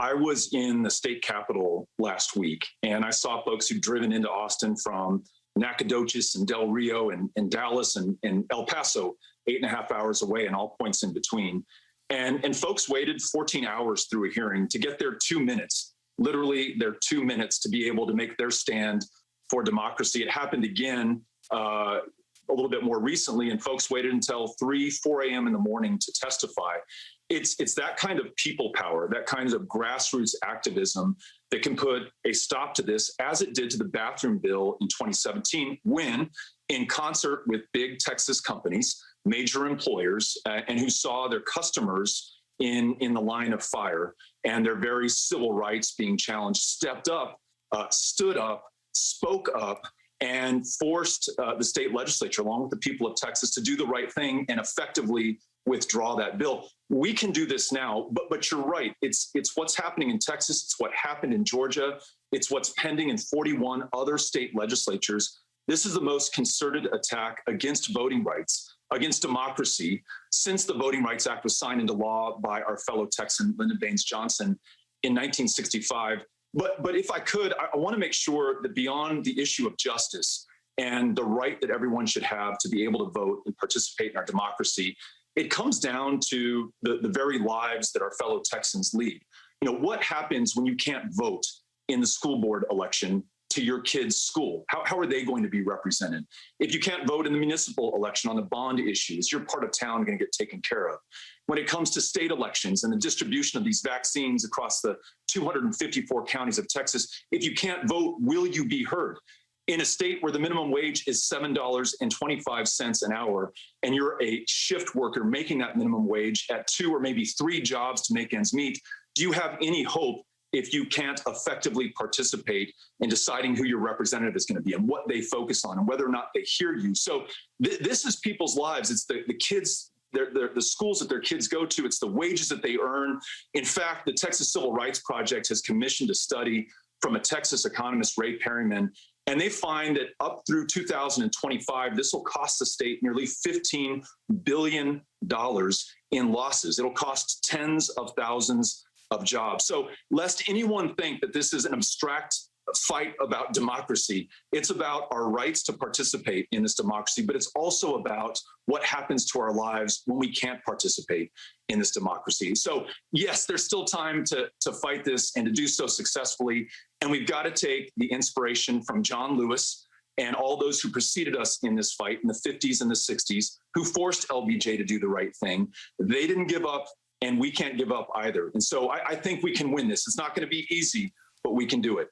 I was in the state capitol last week, and I saw folks who'd driven into Austin from Nacogdoches and Del Rio and Dallas and El Paso, 8.5 hours away, and all points in between. And folks waited 14 hours through a hearing to get their 2 minutes, literally their 2 minutes to be able to make their stand for democracy. It happened again a little bit more recently, and folks waited until 4 a.m. in the morning to testify. It's that kind of people power, that kind of grassroots activism that can put a stop to this, as it did to the bathroom bill in 2017, when, in concert with big Texas companies, major employers, and who saw their customers in the line of fire and their very civil rights being challenged, stepped up, stood up, spoke up, and forced the state legislature, along with the people of Texas, to do the right thing and effectively withdraw that bill. We can do this now, but you're right. It's what's happening in Texas. It's what happened in Georgia. It's what's pending in 41 other state legislatures. This is the most concerted attack against voting rights, against democracy, since the Voting Rights Act was signed into law by our fellow Texan, Lyndon Baines Johnson, in 1965. But if I could, I want to make sure that beyond the issue of justice and the right that everyone should have to be able to vote and participate in our democracy, it comes down to the very lives that our fellow Texans lead. You know, what happens when you can't vote in the school board election to your kid's school? How are they going to be represented? If you can't vote in the municipal election on the bond issue, is your part of town going to get taken care of? When it comes to state elections and the distribution of these vaccines across the 254 counties of Texas, if you can't vote, will you be heard? In a state where the minimum wage is $7.25 an hour, and you're a shift worker making that minimum wage at 2 or maybe 3 jobs to make ends meet, do you have any hope if you can't effectively participate in deciding who your representative is going to be and what they focus on and whether or not they hear you? So this is people's lives. It's the kids, the schools that their kids go to. It's the wages that they earn. In fact, the Texas Civil Rights Project has commissioned a study from a Texas economist, Ray Perryman, and they find that up through 2025, this will cost the state nearly $15 billion in losses. It'll cost tens of thousands of jobs. So lest anyone think that this is an abstract fight about democracy, it's about our rights to participate in this democracy, but it's also about what happens to our lives when we can't participate in this democracy. So yes, there's still time to fight this and to do so successfully. And we've got to take the inspiration from John Lewis and all those who preceded us in this fight in the 50s and the 60s, who forced LBJ to do the right thing. They didn't give up, and we can't give up either. And so I think we can win this. It's not going to be easy, but we can do it.